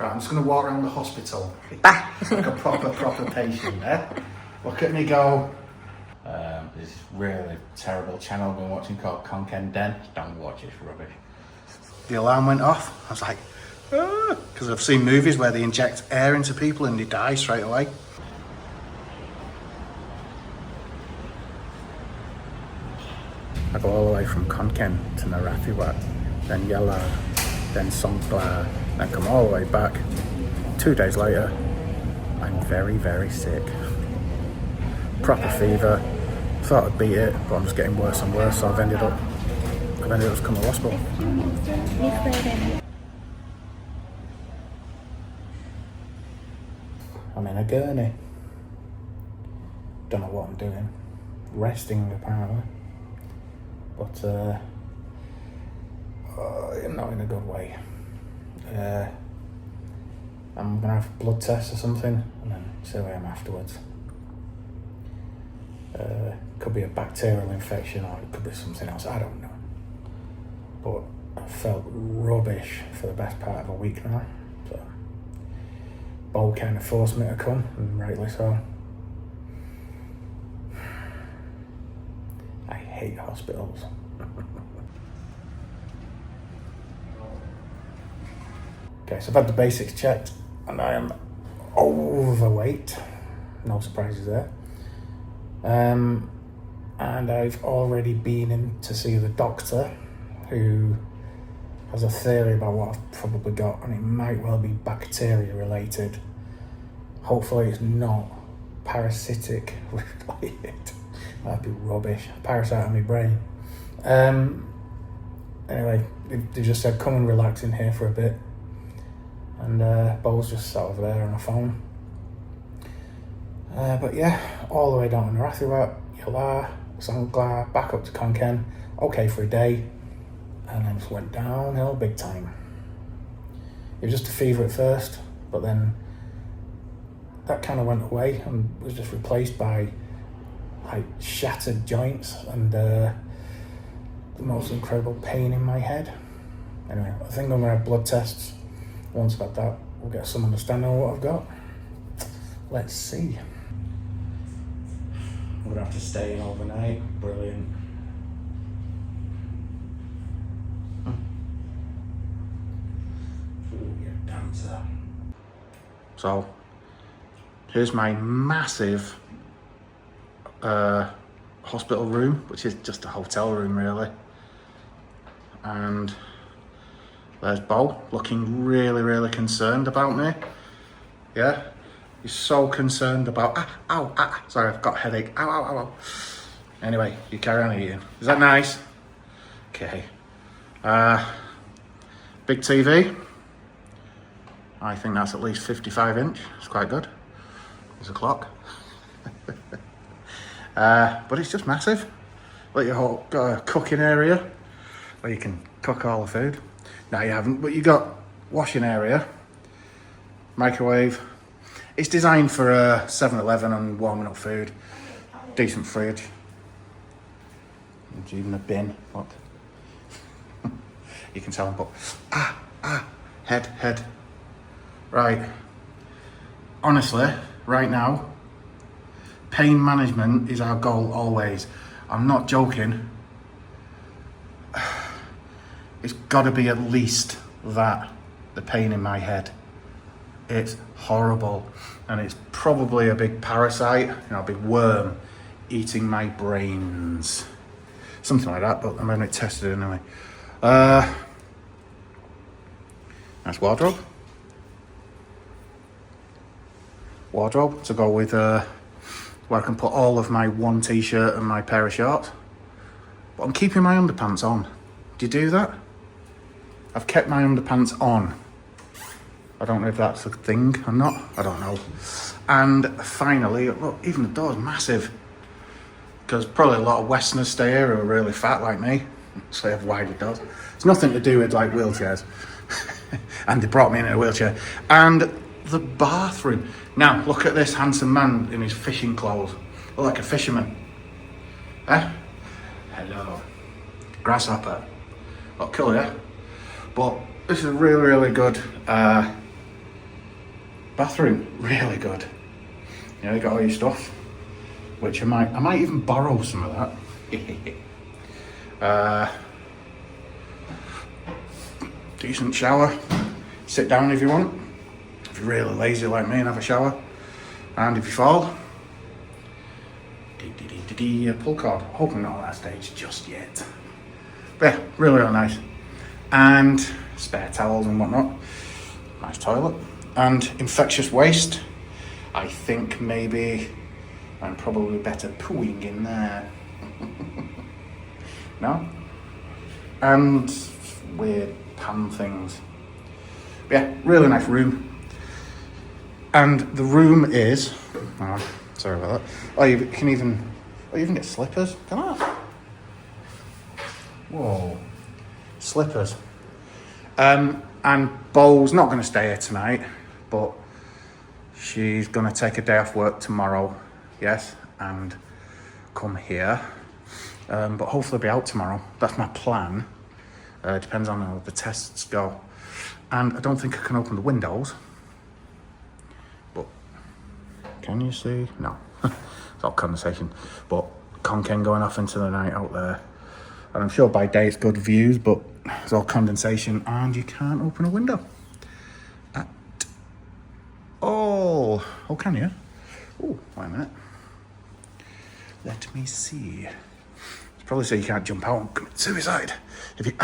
Right, I'm just going to walk around the hospital. Bye. Like a proper patient, eh? Look at me go. This really terrible channel I've been watching called Khon. Don't watch this rubbish. The alarm went off. I was like, because I've seen movies where they inject air into people and they die straight away. I go all the way from Khon to Narathiwat, then Yala, then Songkla, then come all the way back. 2 days later, I'm very sick. Proper fever. Thought I'd beat it, but I'm just getting worse and worse, so I've ended up just coming to hospital. I'm in a gurney. Don't know what I'm doing. Resting apparently. But not in a good way. I'm gonna have blood tests or something and then see where I am afterwards. Could be a bacterial infection or it could be something else, I don't know. But I felt rubbish for the best part of a week now. So Bo kind of forced me to come, and rightly so. I hate hospitals. Okay, so I've had the basics checked and I am overweight. No surprises there. And I've already been in to see the doctor who has a theory about what I've probably got, and it might well be bacteria related. Hopefully it's not parasitic related. That'd be rubbish. A parasite on my brain. Anyway, they just said come and relax in here for a bit. And Bo's just sat over there on the phone. But yeah, all the way down to Narathiwat, Yala, Songkla, back up to Khon. Okay for a day, and then just went downhill big time. It was just a fever at first, but then that kind of went away and was just replaced by like shattered joints and the most incredible pain in my head. Anyway, I think I'm gonna have blood tests. Once I've got that, we'll get some understanding of what I've got. Let's see. I'm gonna have to stay in overnight. Brilliant. So, here's my massive hospital room, which is just a hotel room really. And there's Bo, looking really concerned about me. Yeah, he's so concerned about, sorry, I've got a headache, ow. Anyway, you carry on eating. Is that nice? Okay. Big TV. I think that's at least 55 inch. It's quite good. There's a clock. But it's just massive. Like your whole got a cooking area where you can cook all the food. No, you haven't, but you got washing area, microwave. It's designed for a 7-Eleven and warming up food. Decent fridge. There's even a bin. Look. You can tell them, but head. Right. Honestly, right now, pain management is our goal always. I'm not joking. It's got to be at least that, the pain in my head. It's horrible, and it's probably a big parasite, a big worm eating my brains. Something like that, but I'm having it tested anyway. Nice wardrobe. Wardrobe to go with where I can put all of my one t-shirt and my pair of shorts. But I'm keeping my underpants on. Do you do that? I've kept my underpants on. I don't know if that's a thing or not. I don't know. And finally, look, even the door's massive. Because probably a lot of Westerners stay here who are really fat like me. So they have wider doors. It's nothing to do with like wheelchairs. And they brought me in a wheelchair. And the bathroom. Now, look at this handsome man in his fishing clothes. Look like a fisherman. Eh? Hello. Grasshopper. What cool, yeah? But this is really good Bathroom, really good. You got all your stuff, which I might even borrow some of that. Decent shower. Sit down if you want. If you're really lazy like me and have a shower. And if you fall, pull cord. Hoping not at that stage just yet. But yeah, really nice. And spare towels and whatnot. Nice toilet. And infectious waste. I think maybe I'm probably better pooing in there. No? And weird pan things. But yeah, really nice room. And the room is, oh, sorry about that. Oh, you even get slippers. Can I? Whoa, slippers. And Bo's not going to stay here tonight, but she's going to take a day off work tomorrow, yes, and come here. But hopefully be out tomorrow. That's my plan. Depends on how the tests go. And I don't think I can open the windows. But can you see? No. It's all condensation. But Khon going off into the night out there. And I'm sure by day it's good views, but it's all condensation and you can't open a window at all. Oh, can you? Oh, wait a minute. Let me see. It's probably say you can't jump out and commit suicide. If you,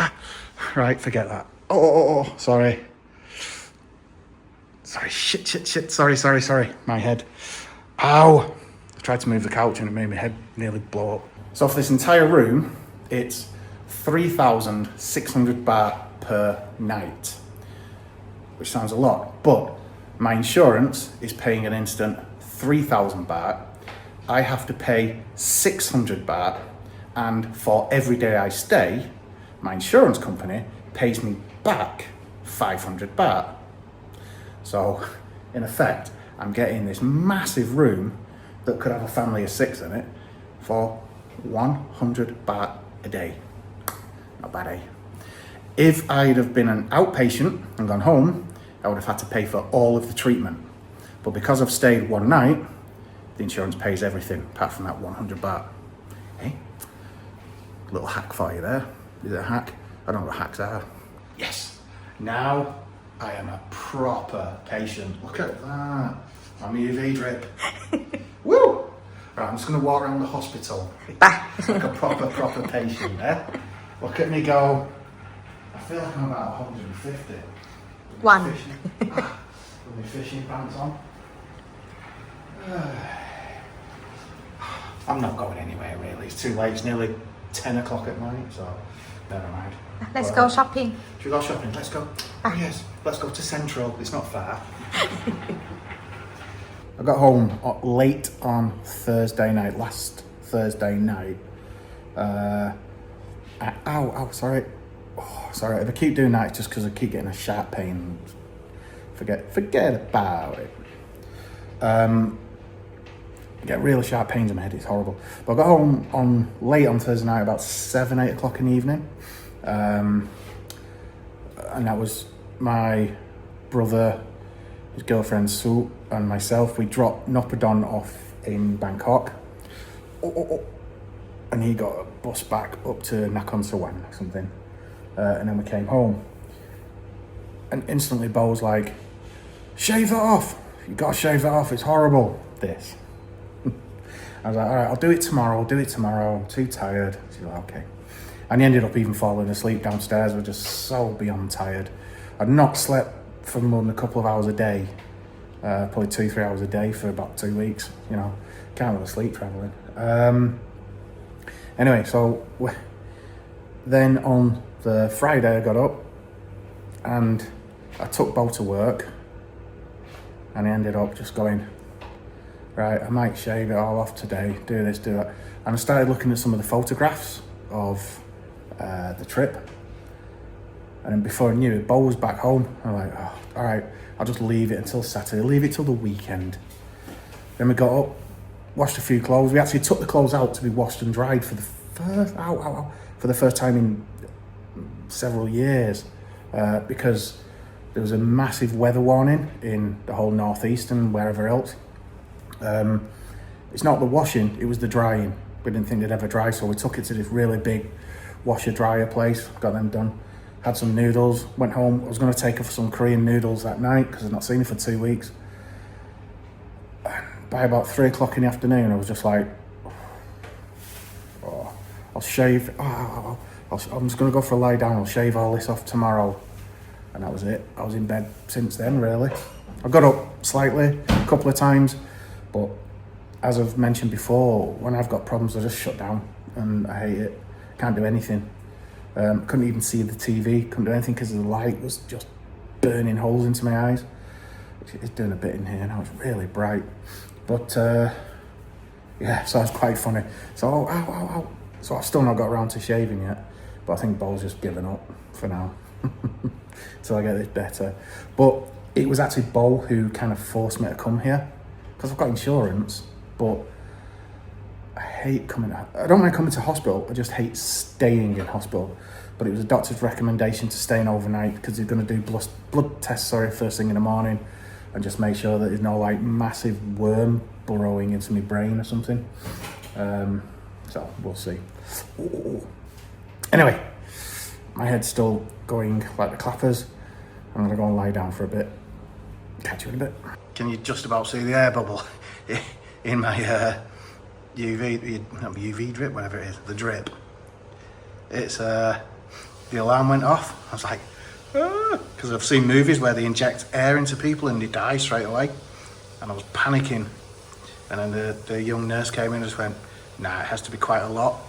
right, forget that. Oh, sorry. Sorry, shit. Sorry. My head. Ow. I tried to move the couch and it made my head nearly blow up. So for this entire room, it's 3,600 baht per night, which sounds a lot, but my insurance is paying an instant 3,000 baht. I have to pay 600 baht, and for every day I stay, my insurance company pays me back 500 baht. So, in effect, I'm getting this massive room that could have a family of 6 in it for 100 baht a day. Not bad, eh? If I'd have been an outpatient and gone home, I would have had to pay for all of the treatment. But because I've stayed one night, the insurance pays everything, apart from that 100 baht. Hey, little hack for you there. Is it a hack? I don't know what hacks are. Yes, now I am a proper patient. Look at that. I'm a UV drip. Woo! Right, I'm just going to walk around the hospital like a proper patient, eh? Look at me go. I feel like I'm about 150. One. With my fishing pants on. I'm not going anywhere really. It's too late. It's nearly 10 o'clock at night, so never mind. Let's go shopping. Should we go shopping? Let's go. Oh, yes, let's go to Central. It's not far. I got home late on Thursday night, last Thursday night. Sorry. Oh, sorry, if I keep doing that, it's just because I keep getting a sharp pain. Forget about it. I get really sharp pains in my head, it's horrible. But I got home late on Thursday night, about 7, 8 o'clock in the evening. And that was my brother, his girlfriend Sue, and myself. We dropped Noppadon off in Bangkok. And he got a bus back up to Nakhon Sawan or something. And then we came home. And instantly Bo was like, shave that off. You gotta shave that off, it's horrible. This. I was like, all right, I'll do it tomorrow, I'm too tired. She's like, okay. And he ended up even falling asleep downstairs. We're just so beyond tired. I'd not slept for more than a couple of hours a day. Probably 2-3 hours a day for about 2 weeks. You know, can't really sleep traveling. Anyway, so then on the Friday I got up and I took Bo to work, and I ended up just going, right, I might shave it all off today, do this, do that. And I started looking at some of the photographs of the trip. And then before I knew it, Bo was back home. I'm like, oh, all right, I'll just leave it until Saturday, leave it till the weekend. Then we got up, washed a few clothes. We actually took the clothes out to be washed and dried for the first time in several years, because there was a massive weather warning in the whole northeast and wherever else. It's not the washing, it was the drying. We didn't think they'd ever dry, so we took it to this really big washer dryer place, got them done, had some noodles, went home. I was going to take her for some Korean noodles that night because I'd not seen her for 2 weeks. By about 3 o'clock in the afternoon, I was just like, oh, I'll shave, I'm just going to go for a lie down, I'll shave all this off tomorrow. And that was it. I was in bed since then, really. I got up slightly, a couple of times, but as I've mentioned before, when I've got problems, I just shut down, and I hate it. Can't do anything. Couldn't even see the TV, couldn't do anything because the light was just burning holes into my eyes. It's doing a bit in here now, it's really bright. But, yeah, so it's quite funny. So, ow. So I've still not got around to shaving yet, but I think Bo's just given up for now. Till I get this better. But it was actually Bo who kind of forced me to come here, because I've got insurance, but I hate coming out. I don't mind coming to hospital, I just hate staying in hospital. But it was a doctor's recommendation to stay in overnight because he's going to do blood tests, first thing in the morning, and just make sure that there's no like massive worm burrowing into my brain or something. So we'll see. Ooh. Anyway, my head's still going like the clappers. I'm going to go and lie down for a bit. Catch you in a bit. Can you just about see the air bubble in my UV drip, whatever it is, the drip? It's the alarm went off. I was like, because I've seen movies where they inject air into people and they die straight away, and I was panicking. And then the young nurse came in and just went, nah, it has to be quite a lot,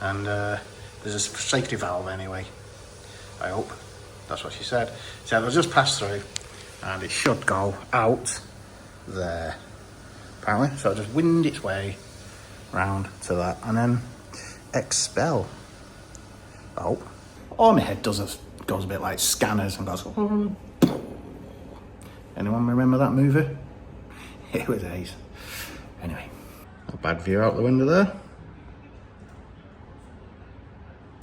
and there's a safety valve anyway, I hope. That's what she said. She said it'll just pass through and it should go out there, apparently. So it'll just wind its way round to that and then expel. I hope. Oh, my head goes a bit like Scanners and goes. Anyone remember that movie? It was ace. Anyway, a bad view out the window there.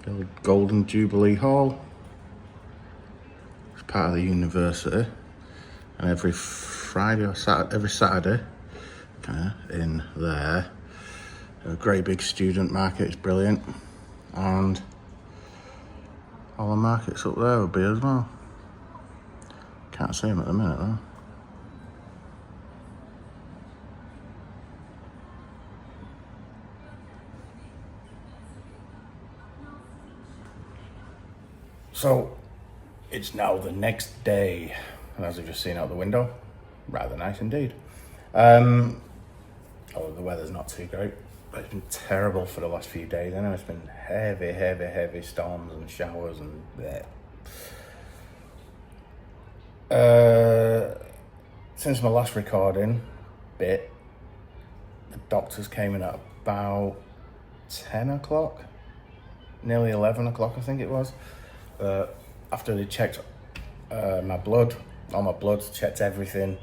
The Golden Jubilee Hall. It's part of the university, and every Friday or Saturday, every Saturday, in there, a great big student market. It's brilliant, and all the markets up there will be as well. Can't see them at the minute though. So, it's now the next day, and as you've just seen out the window, rather nice indeed. The weather's not too great, but it's been terrible for the last few days. I know it's been heavy storms and showers and since my last recording bit, the doctors came in at about 10 o'clock, nearly 11 o'clock I think it was. After they checked my blood, all my bloods, checked everything,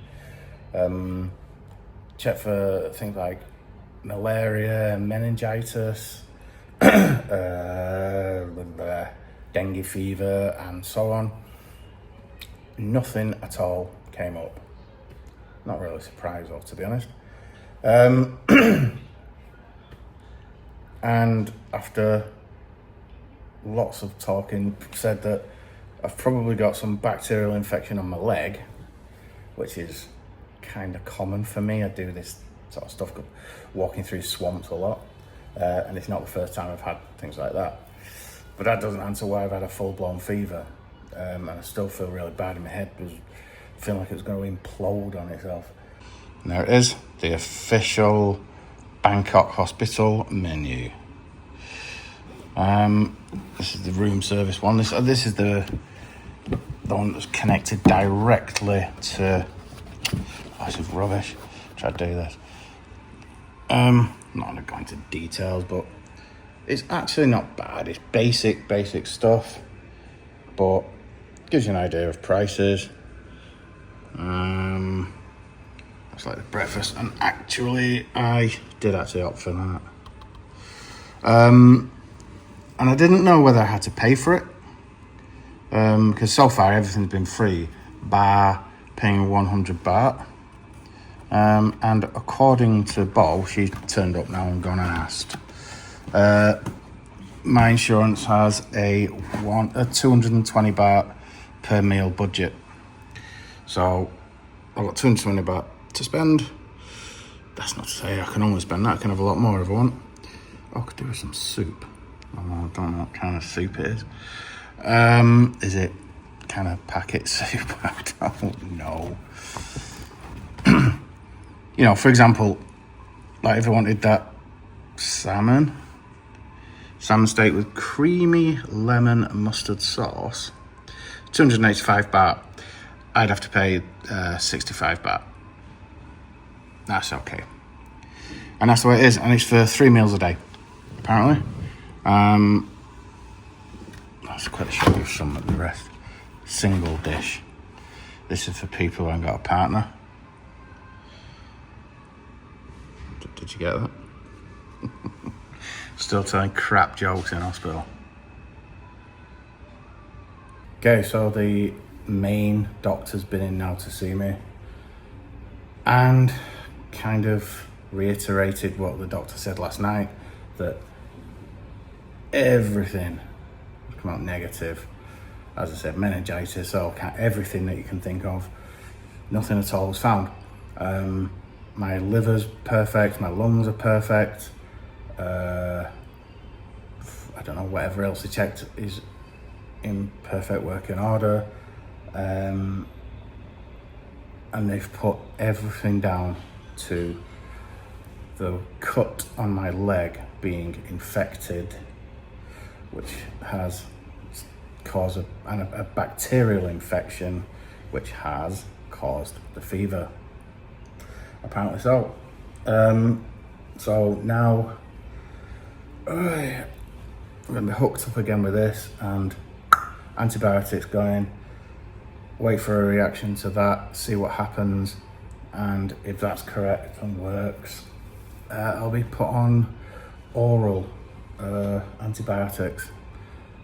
checked for things like malaria, meningitis, dengue fever, and so on. Nothing at all came up. Not really surprised, though, to be honest. And after lots of talking, said that I've probably got some bacterial infection on my leg, which is kind of common for me. I do this sort of stuff, walking through swamps a lot, and it's not the first time I've had things like that. But that doesn't answer why I've had a full-blown fever, and I still feel really bad. My head was feeling like it was going to implode on itself. And there it is, the official Bangkok hospital menu. This is the room service one. This is the one that's connected directly to. Oh, this is rubbish. Try to do this. I'm not going to go into details, but it's actually not bad. It's basic stuff, but gives you an idea of prices. It's like the breakfast, and actually, I did actually opt for that. And I didn't know whether I had to pay for it, because so far everything's been free. bar paying 100 baht. And according to Bo, she's turned up now and gone and asked. My insurance has a 220 baht per meal budget. So I've got 220 baht to spend. That's not to say I can only spend that. I can have a lot more if I want. Oh, I could do with some soup. Oh, I don't know what kind of soup it is. Is it kind of packet soup? I don't know. You know, for example, like if I wanted that salmon steak with creamy lemon mustard sauce, 285 baht, I'd have to pay 65 baht. That's okay. And that's the way it is, and it's for 3 meals a day, apparently. Let's quickly show you some of the rest. Single dish. This is for people who haven't got a partner. Did you get that? Still telling crap jokes in hospital. Okay, so the main doctor's been in now to see me and kind of reiterated what the doctor said last night, that everything has come out negative. As I said, meningitis, everything that you can think of, nothing at all was found. My liver's perfect, my lungs are perfect. I don't know, whatever else they checked is in perfect working order. And they've put everything down to the cut on my leg being infected, which has caused a bacterial infection, which has caused the fever. Apparently so. So now I'm going to be hooked up again with this and antibiotics going, wait for a reaction to that, see what happens, and if that's correct and works, I'll be put on oral antibiotics.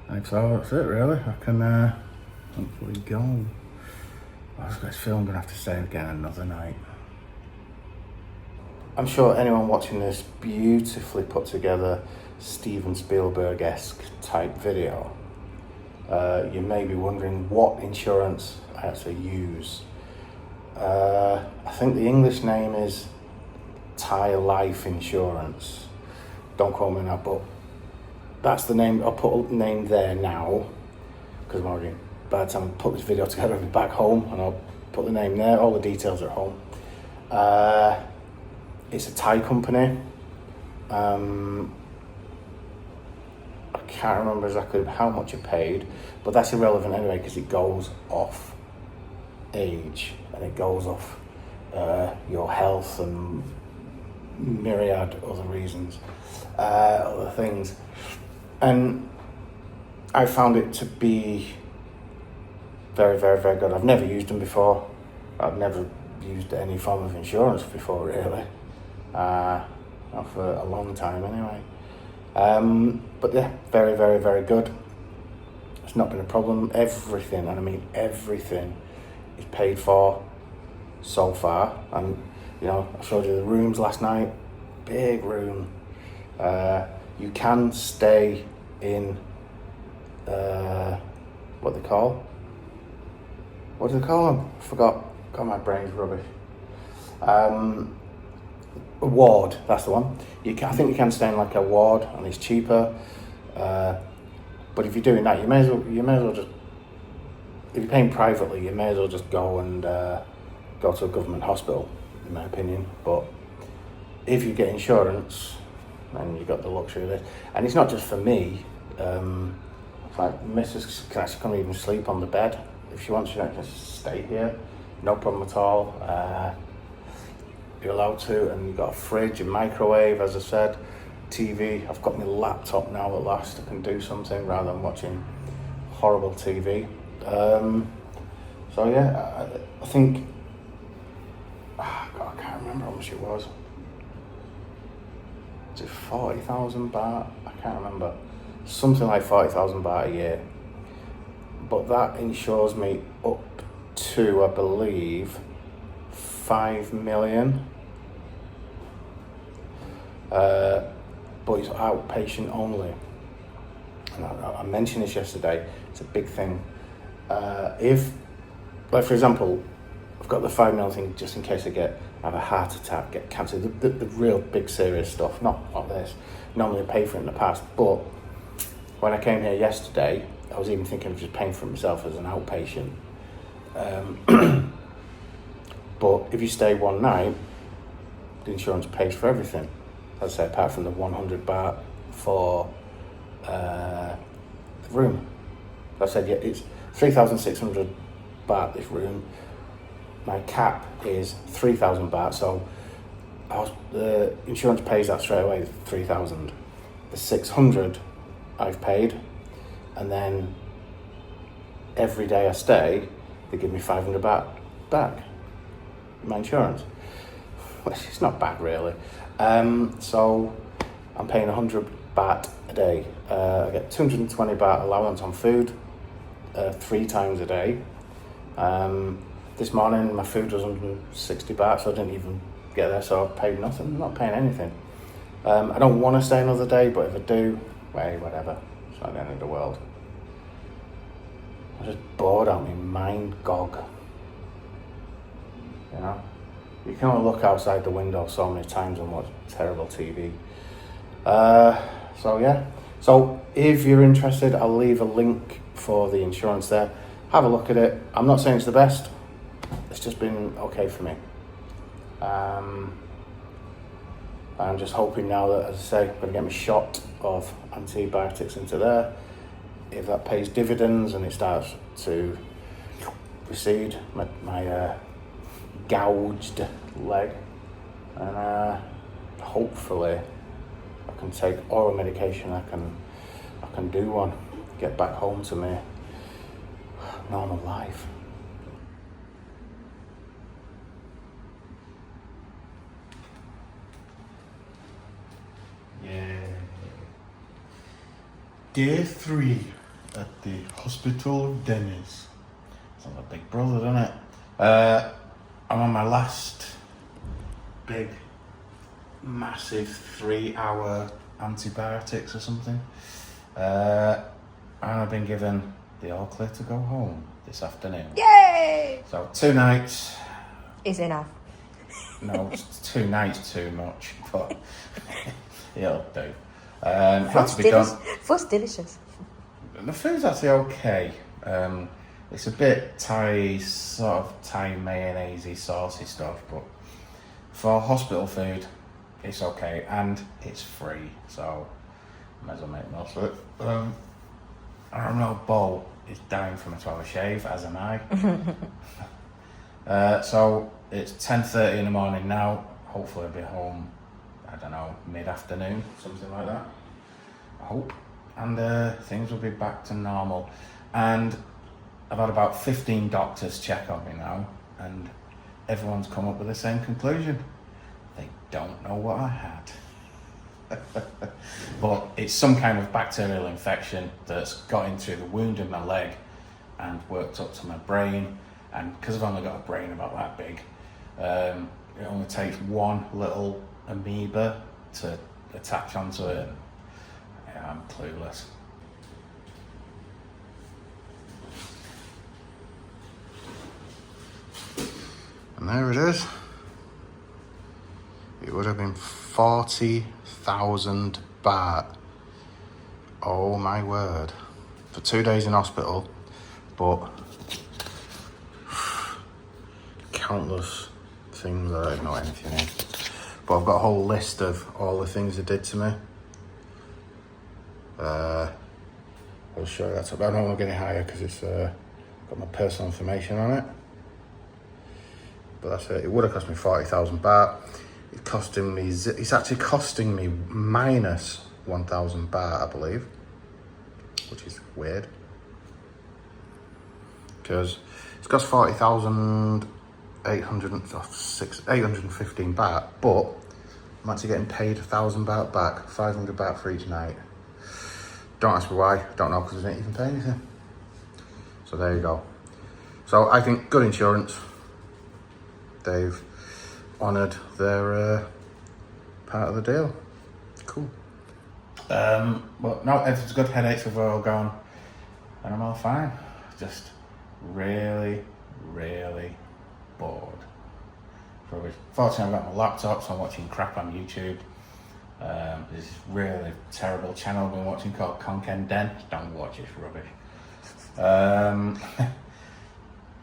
And if so, that's it really. I can hopefully go. I was going to feel I'm going to have to stay again another night. I'm sure anyone watching this beautifully put together Steven Spielberg-esque type video, you may be wondering what insurance I actually use. I think the English name is Thai Life Insurance. Don't quote me now, but that's the name. I'll put a name there now, because I'm already, by the time I put this video together, I'll be back home and I'll put the name there. All the details are at home. It's a Thai company. I can't remember exactly how much I paid, but that's irrelevant anyway, because it goes off age and it goes off your health and myriad other reasons, other things. And I found it to be very, very, very good. I've never used them before. I've never used any form of insurance before, really. Not for a long time anyway. But yeah, very, very, very good. It's not been a problem. Everything, and I mean everything, is paid for so far. And you know, I showed you the rooms last night. Big room. You can stay in what they call? What do they call them? I forgot. God, my brain's rubbish. A ward, that's the one. I think you can stay in like a ward, and it's cheaper. But if you're doing that, you may as well just. If you're paying privately, you may as well just go and go to a government hospital, in my opinion. But if you get insurance, then you've got the luxury of this. And it's not just for me. It's like Mrs. can actually come even sleep on the bed if she wants. She can just stay here, no problem at all. You're allowed to, and you've got a fridge, a microwave, as I said, TV. I've got my laptop now at last. I can do something rather than watching horrible TV. So yeah, I think, God, I can't remember how much it was. Is it 40,000 baht? I can't remember. Something like 40,000 baht a year. But that insures me up to, I believe, 5 million. But it's outpatient only. And I mentioned this yesterday, it's a big thing. If, like for example, I've got the 5 million thing just in case I have a heart attack, get cancer, the real big serious stuff, not this. Normally I pay for it in the past, but when I came here yesterday, I was even thinking of just paying for it myself as an outpatient. But if you stay one night, the insurance pays for everything. As I say, apart from the 100 baht for the room. I said, yeah, it's 3,600 baht this room. My cap is 3,000 baht, so the insurance pays that straight away, 3,000. The 600 I've paid, and then every day I stay, they give me 500 baht back, my insurance. Which is not bad really. So I'm paying 100 baht a day. I get 220 baht allowance on food 3 times a day. This morning my food was 160 baht, so I didn't even get there, so I paid nothing. I'm not paying anything. I don't want to stay another day, but if I do, well, whatever. It's not the end of the world. I'm just bored out of my mind gog. You know? You can only look outside the window so many times and watch terrible TV. So yeah. So if you're interested, I'll leave a link for the insurance there. Have a look at it. I'm not saying it's the best. It's just been okay for me. I'm just hoping now that, as I say, I'm going to get my shot of antibiotics into there. If that pays dividends and it starts to recede, my gouged leg, and hopefully I can take oral medication. I can do one, get back home to my normal life. Yeah. Day 3 at the Hospital of Dennis. Sounds like Big Brother, doesn't it? I'm on my last big, massive 3-hour antibiotics or something. And I've been given the all clear to go home this afternoon. Yay! So 2 nights. Is enough. No, 2 nights too much, but it'll do. Had to be done. Food's delicious. The food's actually okay. It's a bit Thai, sort of Thai mayonnaise-y, saucy stuff, but for hospital food, it's okay, and it's free, so might as well make most of it. I don't know, Bo is dying from a 12-hour shave, as am I. So it's 10:30 in the morning now. Hopefully I'll be home, I don't know, mid-afternoon, something like that. I hope. And things will be back to normal. And I've had about 15 doctors check on me now, and everyone's come up with the same conclusion. They don't know what I had. But it's some kind of bacterial infection that's got into the wound in my leg and worked up to my brain. And because I've only got a brain about that big, it only takes one little amoeba to attach onto it. Yeah, I'm clueless. And there it is. It would have been 40,000 baht. Oh my word. For 2 days in hospital, but countless things that I don't know anything in. But I've got a whole list of all the things they did to me. I'll show you that. I don't want to get any higher because it's got my personal information on it. But that's it. It would have cost me 40,000 baht. It's actually costing me minus 1,000 baht, I believe, which is weird. Because it's cost 40,815 baht, but I'm actually getting paid 1,000 baht back, 500 baht for each night. Don't ask me why, don't know, because I didn't even pay anything. So there you go. So I think good insurance. They've honoured their part of the deal. Cool. But no, everything's good. Headaches have all gone, and I'm all fine. Just really, really bored. Fortunately, I've got my laptop, so I'm watching crap on YouTube. This is really terrible channel I've been watching called Khon. Don't watch it, it's rubbish.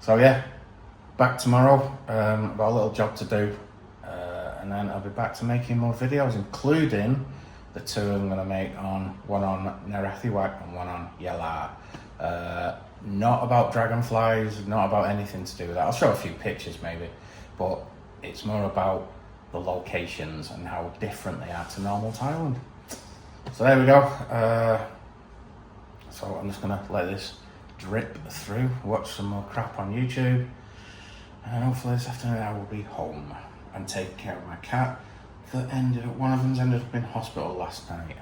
So yeah, back tomorrow. I've got a little job to do, and then I'll be back to making more videos, including the two I'm going to make one on Narathiwak and one on Yala. Not about dragonflies, not about anything to do with that. I'll show a few pictures maybe, but it's more about the locations and how different they are to normal Thailand. So there we go. So I'm just gonna let this drip through, watch some more crap on YouTube, and hopefully this afternoon I will be home and take care of my cat one of them's ended up in hospital last night.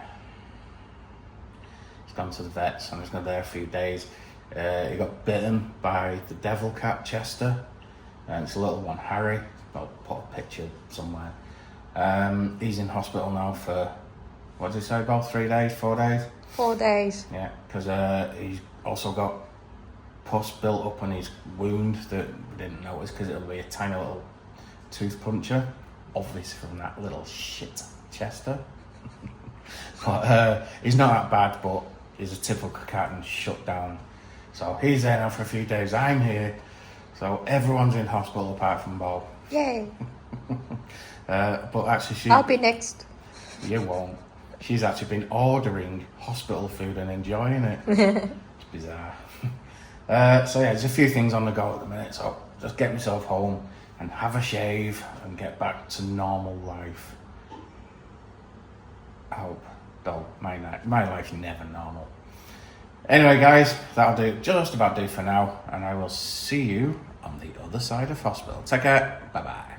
He's gone to the vets and he's been there a few days. He got bitten by the devil cat Chester, and it's a little one, Harry. I'll put a picture somewhere. He's in hospital now for, what did he say, about 3 days, 4 days? 4 days. Yeah, because he's also got pus built up on his wound that we didn't notice because it'll be a tiny little tooth puncture, obviously from that little shit Chester. But he's not that bad, but he's a typical cat and shut down. So he's there now for a few days. I'm here, so everyone's in hospital apart from Bob. Yay. But actually I'll be next. You won't. She's actually been ordering hospital food and enjoying it. It's bizarre. So yeah, there's a few things on the go at the minute, so just get myself home and have a shave and get back to normal life. I hope, though my life's never normal. Anyway guys, that'll do, just about do for now, and I will see you on the other side of hospital. Take care, bye bye.